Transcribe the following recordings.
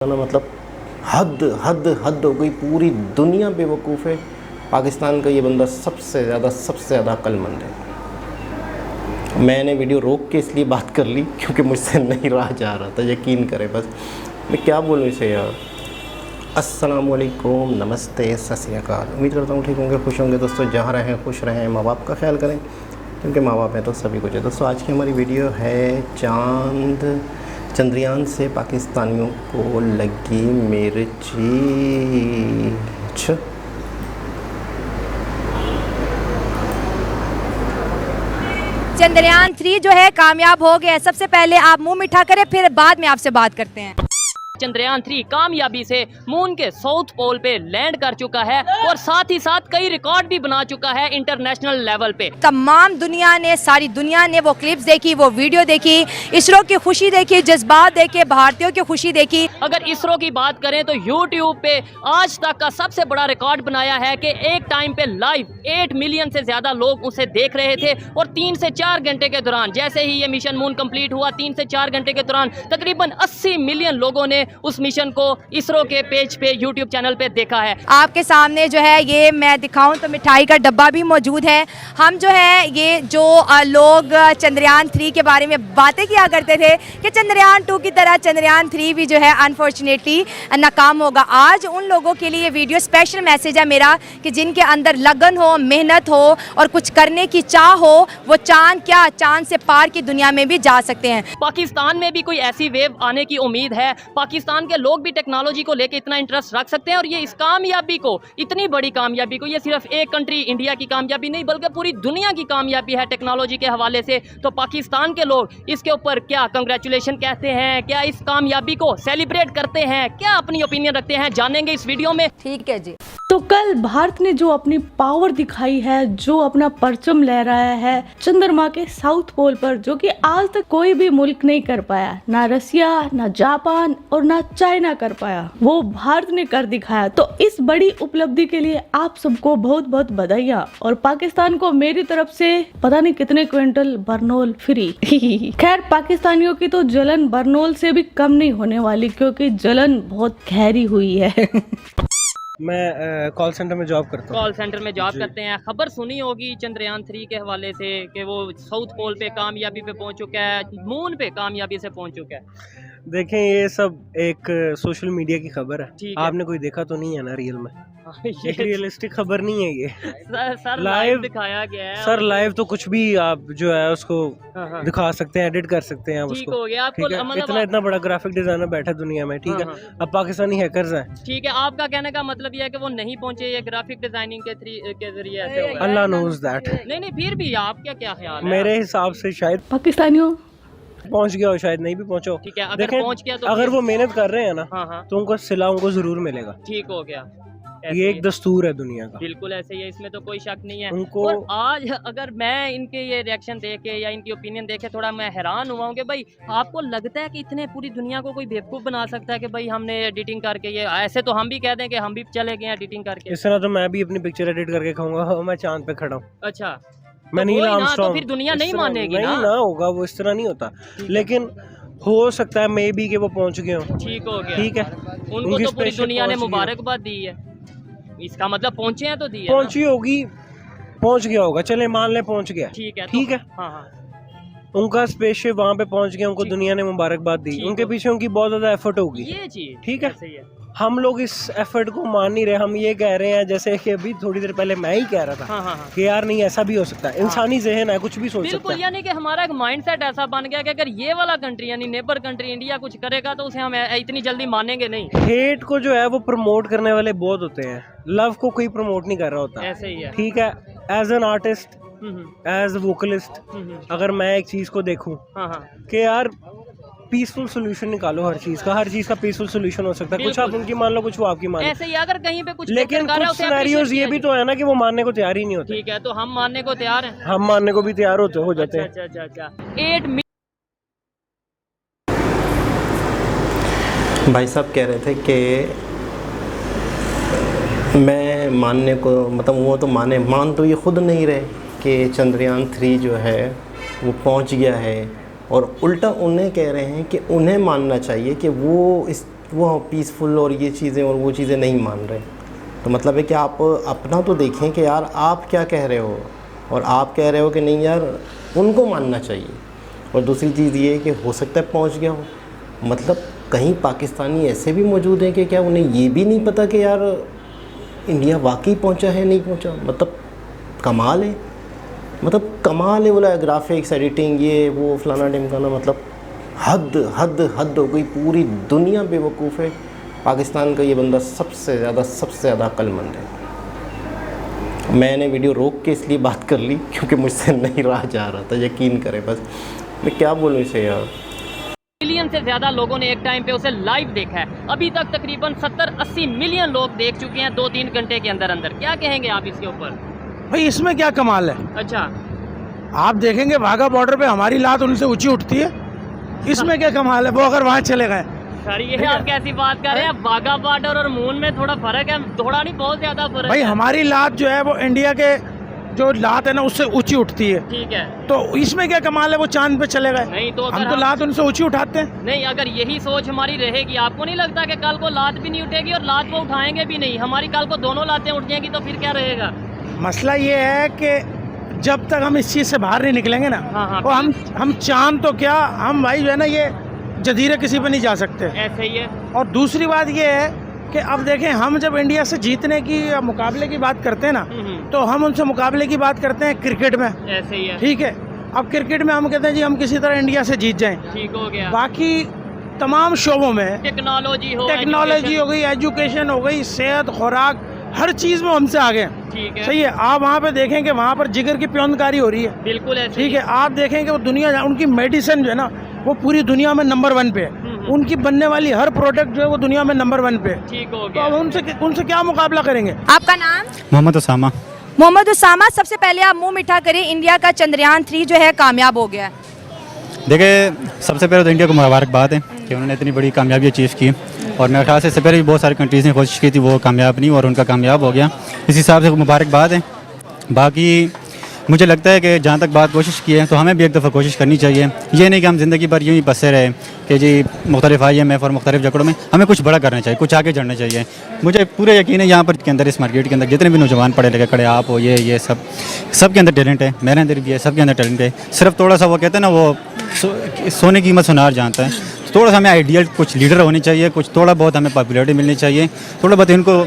ना मतलब हद हद हद हो गई। पूरी दुनिया बेवकूफ़ है। पाकिस्तान का ये बंदा सबसे ज़्यादा अक्लमंद है। मैंने वीडियो रोक के इसलिए बात कर ली क्योंकि मुझसे नहीं रहा जा रहा था। यकीन करें, बस मैं क्या बोलूँ इसे यार। अस्सलामुअलैकुम, नमस्ते, सत श्री अकाल। उम्मीद करता हूँ ठीक होंगे, खुश होंगे दोस्तों। जहाँ रहें खुश रहें, माँ बाप का ख्याल करें क्योंकि माँ बाप हैं तो सभी कुछ है। दोस्तों आज की हमारी वीडियो है चंद्रयान से पाकिस्तानियों को लगी मिर्ची। चंद्रयान 3 जो है कामयाब हो गया। सबसे पहले आप मुंह मीठा करें, फिर बाद में आपसे बात करते हैं। चंद्रयान 3 कामयाबी से मून के साउथ पोल पे लैंड कर चुका है और साथ ही साथ कई रिकॉर्ड भी बना चुका है इंटरनेशनल लेवल पे। तमाम दुनिया ने, सारी दुनिया ने वो क्लिप्स देखी, वो वीडियो देखी, इसरो की खुशी देखी, जज्बात देखे, भारतीयों की खुशी देखी। अगर इसरो की बात करें तो यूट्यूब पे आज तक का सबसे बड़ा रिकॉर्ड बनाया है कि एक टाइम पे लाइव 8 मिलियन से ज्यादा लोग उसे देख रहे थे और 3 से 4 घंटे के दौरान, जैसे ही ये मिशन मून कंप्लीट हुआ, 3 से 4 घंटे के दौरान तकरीबन 80 मिलियन लोगों ने उस मिशन को इसरो के पेज पे, यूट्यूब चैनल पे देखा है। आपके सामने जो है ये मैं दिखाऊं तो मिठाई का डब्बा भी मौजूद है। हम जो है ये जो लोग चंद्रयान 3 के बारे में बातें किया करते थे कि चंद्रयान 2 की तरह चंद्रयान 3 भी जो है अनफॉर्चुनेटली नाकाम होगा। आज उन लोगों के लिए वीडियो स्पेशल मैसेज है मेरा कि जिनके अंदर लगन हो, मेहनत हो और कुछ करने की चाह हो, वो चांद से पार की दुनिया में भी जा सकते हैं। पाकिस्तान में भी कोई ऐसी वेव आने की उम्मीद है। पाकिस्तान के लोग भी टेक्नोलॉजी को लेकर इतना इंटरेस्ट रख सकते हैं और ये इस कामयाबी को, इतनी बड़ी कामयाबी को, ये सिर्फ एक कंट्री इंडिया की कामयाबी नहीं बल्कि पूरी दुनिया की कामयाबी है टेक्नोलॉजी के हवाले से। तो पाकिस्तान के लोग इसके ऊपर क्या कंग्रेचुलेशन कहते हैं, क्या इस कामयाबी को सेलिब्रेट करते हैं, क्या अपनी ओपिनियन रखते हैं, जानेंगे इस वीडियो में। ठीक है जी। तो कल भारत ने जो अपनी पावर दिखाई है, जो अपना परचम लहराया है चंद्रमा के साउथ पोल पर, जो कि आज तक कोई भी मुल्क नहीं कर पाया, ना रसिया, ना जापान और ना चाइना कर पाया, वो भारत ने कर दिखाया। तो इस बड़ी उपलब्धि के लिए आप सबको बहुत बहुत बधाइयाँ और पाकिस्तान को मेरी तरफ से पता नहीं कितने क्विंटल बरनोल फ्री। खैर, पाकिस्तानियों की तो जलन बरनोल से भी कम नहीं होने वाली क्योंकि जलन बहुत गहरी हुई है। मैं कॉल सेंटर में जॉब करता हूँ। कॉल सेंटर में जॉब करते हैं। खबर सुनी होगी चंद्रयान 3 के हवाले से कि वो साउथ पोल पे कामयाबी पे पहुंच चुका है, मून पे कामयाबी से पहुंच चुका है। देखें, ये सब एक सोशल मीडिया की खबर है। ठीक है। आपने कोई देखा तो नहीं है ना रियल में? ये एक रियलिस्टिक खबर नहीं है ये। सर लाइव दिखाया गया है। सर लाइव तो कुछ भी आप जो है उसको हाँ। दिखा सकते हैं, एडिट कर सकते हैं आप ठीक उसको। हो गया आपको, ठीक है? मतलब इतना बड़ा ग्राफिक डिजाइनर बैठा दुनिया में, ठीक है? हाँ। अब पाकिस्तानी हैकर्स हैं। ठीक है, आपका कहने का मतलब ये है कि वो नहीं पहुंचे, ये ग्राफिक डिजाइनिंग के जरिए ऐसे हुआ है। अल्लाह नोज दैट। नहीं, फिर भी आपका क्या ख्याल है? मेरे हिसाब से शायद पाकिस्तानियों पहुंच गया हो, शायद नहीं भी पहुंचो। ठीक है, अगर देखें, पहुंच गया तो अगर वो मेहनत कर रहे हैं ना, हाँ तो उनको सिला उनको जरूर मिलेगा। ठीक हो गया। ऐसे ये ही एक दस्तूर है दुनिया का। बिल्कुल ऐसे ही है, इसमें तो कोई शक नहीं है। उनको और आज अगर मैं इनके ये रिएक्शन देख के या इनकी ओपिनियन देख के थोड़ा मैं हैरान हुआ हूँ कि भाई आपको लगता है कि इतने पूरी दुनिया को कोई बेवकूफ़ बना सकता है कि भाई हमने एडिटिंग करके ये, ऐसे तो हम भी कह दें कि हम भी चले गए एडिटिंग करके। इस तरह तो मैं भी अपनी पिक्चर एडिट करके खाऊंगा, मैं चांद पे खड़ा हूँ। अच्छा, मैं तो नील वही ना, तो आर्मस्ट्रांग। फिर दुनिया इस नहीं तरह मानेगी नहीं ना। ना होगा, वो इस तरह नहीं होता। लेकिन हो सकता है मे बी कि वो पहुंच गए हों। ठीक हो गया। ठीक है, उनको उनकी तो पूरी spaceship दुनिया ने पहुंच गई। मुबारकबाद दी है, इसका मतलब पहुंचे हैं तो दी है ना। पहुंची होगी, पहुंच गया होगा, चले मान ले पहुंच गया। ठीक है, ठीक है। हाँ हाँ, उनका स्पेसशिप वहां पे पहुंच गया, उनको ठीक। दुनिया ने मुबारकबाद दी। ठीक उनके हो। पीछे उनकी बहुत ज्यादा एफर्ट होगी। ये चीज ठीक है। सही है। हम लोग इस एफर्ट को मान नहीं रहे। हम ये कह रहे हैं, जैसे कि अभी थोड़ी देर पहले मैं ही कह रहा था हाँ हाँ हाँ, कि यार नहीं, ऐसा भी हो सकता है। इंसानी जहन है, कुछ भी सोच सकता बिल्कुल। है। यानी कि हमारा एक माइंडसेट ऐसा बन गया कि अगर ये वाला कंट्री यानी नेबर कंट्री इंडिया कुछ करेगा तो उसे हम इतनी जल्दी मानेंगे नहीं। हेट को जो है वो प्रमोट करने वाले बहुत होते हैं, लव को कोई प्रमोट नहीं कर रहा होता। ऐसे ही है। ठीक है, as an artist, hmm, as vocalist, अगर मैं एक चीज को देखूं हाँ हाँ, कि यार पीसफुल सोल्यूशन निकालो हर चीज का पीसफुल सोल्यूशन हो सकता है। कुछ आप बिल्कुल। उनकी मान लो, कुछ वो आपकी मान लो। ऐसे ही अगर कहीं पे कुछ लेकिन बेहतर कर रहा है, कुछ उसे सिनेरियोज appreciate ये किया भी तो है ना कि वो मानने को तैयार ही नहीं होते। ठीक है, तो हम मानने को तैयार हैं। हम मानने को भी तैयार होते हो जाते हैं। अच्छा अच्छा अच्छा अच्छा। 8 भाई साहब कह रहे थे कि मैं मानने को, मतलब वो तो मान तो ये खुद नहीं रहे कि चंद्रयान 3 जो है वो पहुंच गया है, और उल्टा उन्हें कह रहे हैं कि उन्हें मानना चाहिए कि वो इस वो पीसफुल और ये चीज़ें और वो चीज़ें नहीं मान रहे। तो मतलब है कि आप अपना तो देखें कि यार आप क्या कह रहे हो, और आप कह रहे हो कि नहीं यार उनको मानना चाहिए। और दूसरी चीज़ ये है कि हो सकता है पहुंच गया हो, मतलब कहीं पाकिस्तानी ऐसे भी मौजूद हैं कि क्या उन्हें ये भी नहीं पता कि यार इंडिया वाकई पहुंचा है नहीं पहुंचा। मतलब कमाल है, मतलब कमाल है। बोला ग्राफिक्स एडिटिंग ये वो फलाना ढिमकाना, मतलब हद हद हद हो गई। पूरी दुनिया बेवकूफ़ है। पाकिस्तान का ये बंदा सबसे ज़्यादा अक्लमंद है। मैंने वीडियो रोक के इसलिए बात कर ली क्योंकि मुझसे नहीं रहा जा रहा था, यकीन करें। बस मैं क्या बोलूँ इसे यार। मिलियन से ज़्यादा लोगों ने एक टाइम पे उसे लाइव देखा है। अभी तक तकरीबन 70-80 मिलियन लोग देख चुके हैं 2-3 घंटे के अंदर अंदर। क्या कहेंगे आप इसके ऊपर? भाई इसमें क्या कमाल है? अच्छा, आप देखेंगे वाघा बॉर्डर पे हमारी लात उनसे ऊंची उठती है, इसमें क्या कमाल है? वो अगर वहाँ चले गए। सर ये आप कैसी बात कर रहे हैं? वाघा बॉर्डर और मून में थोड़ा फर्क है, थोड़ा नहीं बहुत ज्यादा फर्क भाई है। हमारी लात जो है वो इंडिया के जो लात है ना उससे ऊंची उठती है, ठीक है, तो इसमें क्या कमाल है? वो चांद पे चले गए, नहीं तो हम अगर तो लात उनसे ऊंची उठाते हैं। नहीं, अगर यही सोच हमारी रहेगी, आपको नहीं लगता कि कल को लात भी नहीं उठेगी और लात वो उठाएंगे भी नहीं, हमारी कल को दोनों लातें उठ जाएंगी, तो फिर क्या रहेगा? मसला ये है कि जब तक हम इस चीज़ से बाहर नहीं निकलेंगे ना, हाँ, वो हम चांद तो क्या, हम भाई जो है ना ये जजीरे किसी पे नहीं जा सकते। ऐसे ही है। और दूसरी बात ये है कि अब देखें, हम जब इंडिया से जीतने की या मुकाबले की बात करते हैं ना, तो हम उनसे मुकाबले की बात करते हैं क्रिकेट में। ऐसे ही है, ठीक है, अब क्रिकेट में हम कहते हैं जी हम किसी तरह इंडिया से जीत जाएं। ठीक हो गया। बाकी तमाम शोबों में टेक्नोलॉजी हो गई, एजुकेशन हो गई, सेहत, खुराक, हर चीज़ में हमसे आगे हैं। ठीक है, सही है। आप वहाँ पे देखें कि वहाँ पर जिगर की प्योनकारी हो रही है। बिल्कुल ऐसे ठीक है, आप देखें कि वो दुनिया, उनकी मेडिसिन जो है ना वो पूरी दुनिया में नंबर 1 पे है। उनकी बनने वाली हर प्रोडक्ट जो है वो दुनिया में नंबर 1 पे है। ठीक हो तो गया। अब उनसे क्या मुकाबला करेंगे? आपका नाम? मोहम्मद उसामा। मोहम्मद उसामा, सबसे पहले आप मुंह मीठा करें, इंडिया का चंद्रयान 3 जो है कामयाब हो गया है। देखिए, सबसे पहले तो इंडिया को मुबारकबाद है कि उन्होंने इतनी बड़ी कामयाबी अचीव की, और मेरे ख्याल से इससे पहले भी बहुत सारी कंट्रीज़ ने कोशिश की थी, वो कामयाब नहीं और उनका कामयाब हो गया। इस हिसाब से मुबारकबाद है। बाकी मुझे लगता है कि जहाँ तक बात कोशिश की है तो हमें भी एक दफ़ा कोशिश करनी चाहिए। ये नहीं कि हम ज़िंदगी भर यूँ ही फंसे रहे कि जी मुख्तलिफ IMF और मुख्तलिफ जकड़ों में। हमें कुछ बड़ा करना चाहिए, कुछ आगे बढ़ना चाहिए। मुझे पूरे यकीन है यहाँ पर के अंदर, इस मार्केट के अंदर जितने भी नौजवान पढ़े लिखे खड़े, आप हो, ये सब के अंदर टैलेंट है, मेरे अंदर भी है, सबके अंदर टैलेंट है। सिर्फ थोड़ा सा वो कहते हैं ना, वो सोने की कीमत सुनार जानता है। थोड़ा सा हमें आइडियल कुछ लीडर होनी चाहिए, कुछ थोड़ा बहुत हमें पॉपुलैरिटी मिलनी चाहिए, थोड़ा बहुत इनको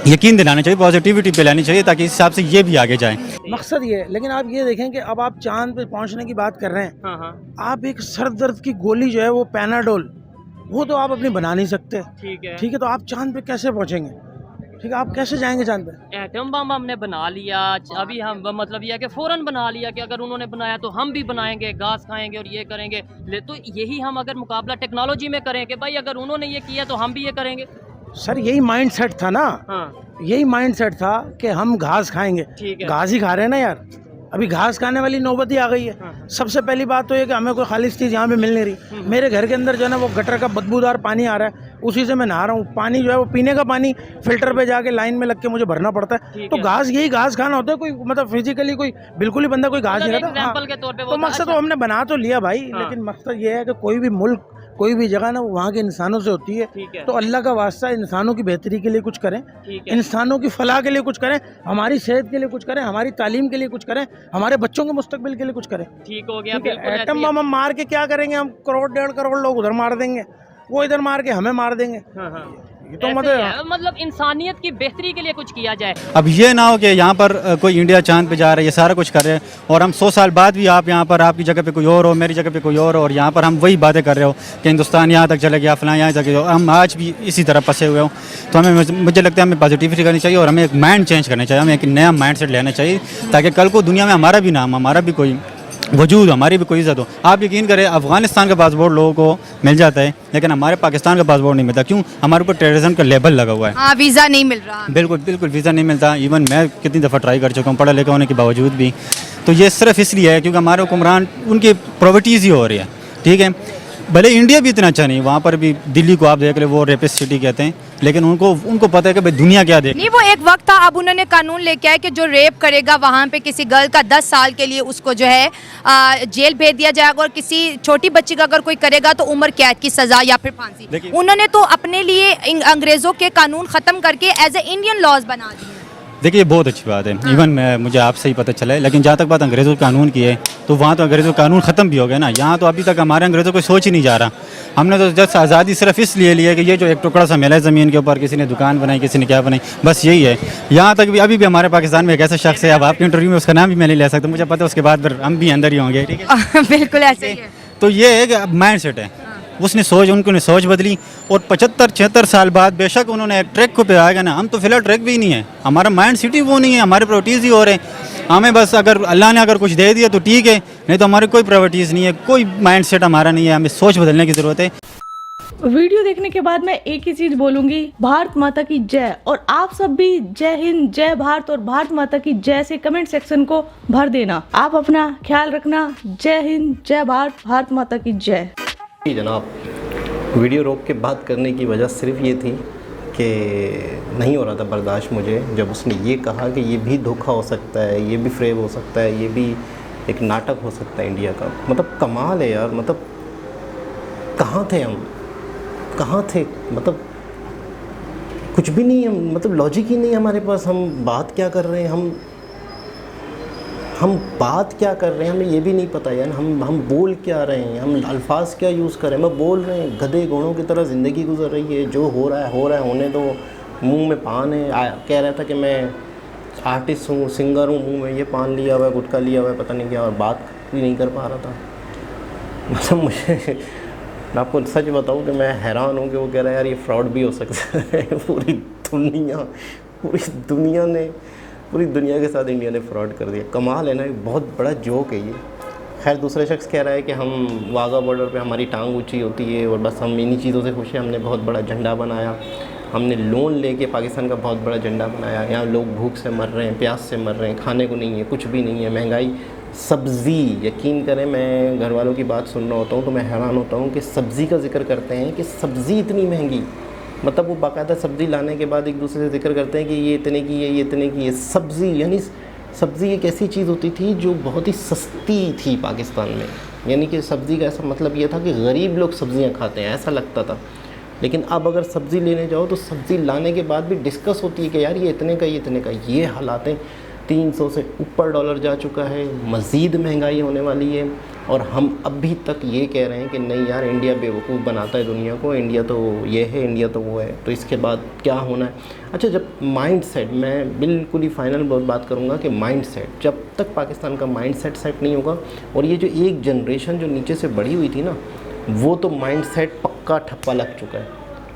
यकीन दिलाना चाहिए, पॉजिटिविटी पे लानी चाहिए, ताकि इस हिसाब से ये भी आगे जाएं। मकसद ये है। लेकिन आप ये देखें कि अब आप चांद पे पहुंचने की बात कर रहे हैं, हाँ, आप एक सर दर्द की गोली जो है वो पैनाडोल, वो तो आप अपनी बना नहीं सकते। ठीक है। ठीक है, तो आप चांद पे कैसे पहुंचेंगे? ठीक है, आप कैसे जाएंगे चांद पे? एटम बम हमने बना लिया, अभी हम मतलब यह है कि फ़ौरन बना लिया कि अगर उन्होंने बनाया तो हम भी बनाएंगे, घास खाएंगे और ये करेंगे। तो यही हम अगर मुकाबला टेक्नोलॉजी में करें कि भाई अगर उन्होंने ये किया तो हम भी ये करेंगे। सर यही माइंड सेट था ना, हाँ, यही माइंड सेट था कि हम घास खाएंगे। ठीक है। घास ही खा रहे हैं ना यार, अभी घास खाने वाली नौबत ही आ गई है। हाँ। सबसे पहली बात तो ये कि हमें कोई खालिश चीज़ यहाँ पे मिल नहीं रही। मेरे घर के अंदर जो है ना वो गटर का बदबूदार पानी आ रहा है, उसी से मैं नहा रहा हूँ। पानी जो है वो पीने का पानी फिल्टर पे जाके लाइन में लग के मुझे भरना पड़ता है। ठीक तो है। घास, यही घास खाना होता है। कोई मतलब फिजिकली कोई बिल्कुल ही बंदा कोई घास नहीं खाता। एग्जाम्पल के तौर पे तो मकसद तो हमने बना तो लिया भाई, हाँ। लेकिन मकसद ये है कि कोई भी मुल्क, कोई भी जगह ना वो वहाँ के इंसानों से होती है। ठीक है। तो अल्लाह का वास्ता इंसानों की बेहतरी के लिए कुछ करें, ठीक है। इंसानों की फलाह के लिए कुछ करें, हमारी सेहत के लिए कुछ करें, हमारी तालीम के लिए कुछ करें, हमारे बच्चों के मुस्तकबिल के लिए कुछ करें। ठीक हो गया। ठीक है, बिल्कुल ऐसे एटम ही बम हम मार के क्या करेंगे? हम करोड़ 1.5 करोड़ लोग उधर मार देंगे, वो इधर मार के हमें मार देंगे। हाँ, हाँ। ये तो ऐसे ही है, मतलब इंसानियत की बेहतरी के लिए कुछ किया जाए। अब ये ना हो कि यहाँ पर कोई इंडिया चांद पे जा रहा है, ये सारा कुछ कर रहे हैं, और हम 100 साल बाद भी आप यहाँ पर, आपकी जगह पे कोई और हो, मेरी जगह पे कोई और हो, और यहाँ पर हम वही बातें कर रहे हो कि हिंदुस्तान यहाँ तक चले गया, फलां यहाँ तक गया, हम आज भी इसी तरह फंसे हुए हो। तो हमें, मुझे लगता है हमें पॉजिटिविटी करनी चाहिए और हमें एक माइंड चेंज करना चाहिए, हमें एक नया माइंड सेट लेना चाहिए, ताकि कल को दुनिया में हमारा भी नाम, हमारा भी कोई वजूद, हमारी भी कोई इज्जत हो। आप यकीन करें, अफगानिस्तान का पासपोर्ट लोगों को मिल जाता है, लेकिन हमारे पाकिस्तान का पासपोर्ट नहीं मिलता। क्यों? हमारे ऊपर टेररिज्म का लेबल लगा हुआ है। हाँ, वीज़ा नहीं मिल रहा। बिल्कुल वीज़ा नहीं मिलता। इवन मैं कितनी दफ़ा ट्राई कर चुका हूँ पढ़ा लिखा होने के बावजूद भी। तो ये सिर्फ इसलिए है क्योंकि हमारे हुक्मरान, उनकी प्रॉपर्टीज़ ही हो रही है। ठीक है, भले इंडिया भी इतना अच्छा नहीं, वहाँ पर भी दिल्ली को आप देख ले, वो रेपिस्ट सिटी कहते हैं, लेकिन उनको पता है कि भाई दुनिया क्या देख। नहीं, वो एक वक्त था, अब उन्होंने कानून लेके आए कि जो रेप करेगा वहाँ पे किसी गर्ल का 10 साल के लिए उसको जो है जेल भेज दिया जाएगा, और किसी छोटी बच्ची का अगर कोई करेगा तो उम्र कैद की सजा या फिर फांसी। उन्होंने तो अपने लिए अंग्रेजों के कानून खत्म करके एज ए इंडियन लॉज बना दिए। देखिए ये बहुत अच्छी बात है, इवन मुझे आपसे ही पता चला है, लेकिन जहाँ तक बात अंग्रेज़ों के कानून की है तो वहाँ तो अंग्रेज़ों का कानून ख़त्म भी हो गया ना। यहाँ तो अभी तक हमारे अंग्रेज़ों को सोच ही नहीं जा रहा। हमने तो जस्ट आज़ादी सिर्फ इसलिए ली है कि ये जो एक टुकड़ा सा मिला है ज़मीन के ऊपर, किसी ने दुकान बनाई, किसी ने क्या बनाई, बस यही है। यहाँ तक भी अभी भी हमारे पाकिस्तान में एक ऐसा शख्स है, अब आपके इंटरव्यू में उसका नाम भी मैं नहीं ले सकता, मुझे पता है उसके बाद फिर हम भी अंदर ही होंगे, ठीक है। बिल्कुल ऐसे ही है। तो ये है कि माइंड सेट है, उसने उन्होंने सोच बदली, और 75-76 साल बाद बेशक उन्होंने एक ट्रैक को पे आ गया ना। हम तो फिलहाल ट्रैक भी नहीं है, हमारा माइंड सिटी वो नहीं है, हमारे प्रायोरिटीज़ ही हो रहे हैं। हमें बस अगर अल्लाह ने अगर कुछ दे दिया तो ठीक है, नहीं तो हमारी कोई प्रायोरिटीज़ नहीं है, कोई माइंड सेट हमारा नहीं है। हमें सोच बदलने की ज़रूरत है। वीडियो देखने के बाद मैं एक ही चीज बोलूंगी, भारत माता की जय। और आप सब भी जय हिंद, जय भारत और भारत माता की जय से कमेंट सेक्शन को भर देना। आप अपना ख्याल रखना। जय हिंद, जय भारत, भारत माता की जय। जी जनाब, वीडियो रोक के बात करने की वजह सिर्फ ये थी कि नहीं हो रहा था बर्दाश्त मुझे, जब उसने ये कहा कि ये भी धोखा हो सकता है, ये भी फ्रेब हो सकता है, ये भी एक नाटक हो सकता है इंडिया का। मतलब कमाल है यार, मतलब कहाँ थे हम, कहाँ थे, मतलब कुछ भी नहीं, हम मतलब लॉजिक ही नहीं हमारे पास। हम बात क्या कर रहे हैं, हम बात क्या कर रहे हैं हमें ये भी नहीं पता यार। हम बोल क्या रहे हैं, हम अल्फाज क्या यूज़ कर रहे हैं। मैं बोल रहे हैं गधे घोड़ों की तरह ज़िंदगी गुजर रही है, जो हो रहा है होने दो। मुंह में पान है, कह रहा था कि मैं आर्टिस्ट हूँ, सिंगर हूँ, मुंह में ये पान लिया हुआ है, गुटखा लिया हुआ है, पता नहीं क्या, और बात भी नहीं कर पा रहा था। मतलब मुझे मैं आपको सच बताऊँ कि मैं हैरान हूँ कि वो कह रहा है यार ये फ्रॉड भी हो सकता है। पूरी दुनिया के साथ इंडिया ने फ्रॉड कर दिया। कमाल है ना, बहुत बड़ा जोक है ये। खैर दूसरा शख्स कह रहा है कि हम वाघा बॉर्डर पे हमारी टांग ऊंची होती है और बस हम इन्हीं चीज़ों से खुश हैं। हमने बहुत बड़ा झंडा बनाया, हमने लोन लेके पाकिस्तान का बहुत बड़ा झंडा बनाया। यहाँ लोग भूख से मर रहे हैं, प्यास से मर रहे हैं, खाने को नहीं है, कुछ भी नहीं है, महंगाई, सब्ज़ी, यकीन करें मैं घर वालों की बात सुन रहा होता हूँ तो मैं हैरान होता हूँ कि सब्ज़ी का जिक्र करते हैं कि सब्ज़ी इतनी महंगी। मतलब वो बाकायदा सब्ज़ी लाने के बाद एक दूसरे से जिक्र करते हैं कि ये इतने की है, ये इतने की है। सब्ज़ी यानी सब्ज़ी एक ऐसी चीज़ होती थी जो बहुत ही सस्ती थी पाकिस्तान में। यानी कि सब्ज़ी का ऐसा मतलब ये था कि गरीब लोग सब्ज़ियाँ खाते हैं, ऐसा लगता था। लेकिन अब अगर सब्ज़ी लेने जाओ तो सब्ज़ी लाने के बाद भी डिस्कस होती है कि यार ये इतने का, ये इतने का। ये हालात हैं, 300 से ऊपर डॉलर जा चुका है, मज़ीद महंगाई होने वाली है। और हम अभी तक ये कह रहे हैं कि नहीं यार इंडिया बेवकूफ़ बनाता है दुनिया को, इंडिया तो ये है, इंडिया तो वो है, तो इसके बाद क्या होना है। अच्छा, जब माइंड सेट, मैं बिल्कुल ही फाइनल बात करूँगा कि माइंड सेट, जब तक पाकिस्तान का माइंड सेट नहीं होगा, और ये जो एक जनरेशन जो नीचे से बड़ी हुई थी ना, वो तो माइंड सेट पक्का ठप्पा लग चुका है,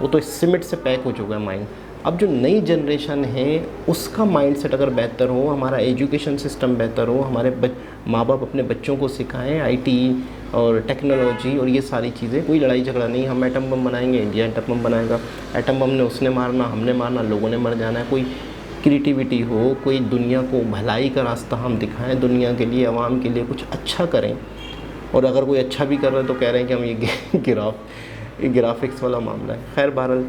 वो तो सीमेंट से पैक हो चुका है माइंड। अब जो नई जनरेशन है उसका माइंडसेट अगर बेहतर हो, हमारा एजुकेशन सिस्टम बेहतर हो, हमारे माँ बाप अपने बच्चों को सिखाएं आईटी और टेक्नोलॉजी और ये सारी चीज़ें, कोई लड़ाई झगड़ा नहीं। हम एटम बम बनाएंगे, इंडिया एटम बम बनाएगा, एटम बम ने उसने मारना, हमने मारना, लोगों ने मर जाना है। कोई क्रिएटिविटी हो, कोई दुनिया को भलाई का रास्ता हम दिखाएं, दुनिया के लिए, आवाम के लिए कुछ अच्छा करें। और अगर कोई अच्छा भी कर रहे हैं तो कह रहे हैं कि हम ये ग्राफिक्स वाला मामला है। खैर बहरहाल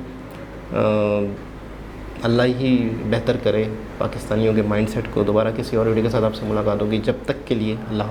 अल्लाह ही बेहतर करे पाकिस्तानियों के माइंडसेट को। दोबारा किसी और वीडियो के साथ आपसे मुलाकात होगी, जब तक के लिए अल्लाह।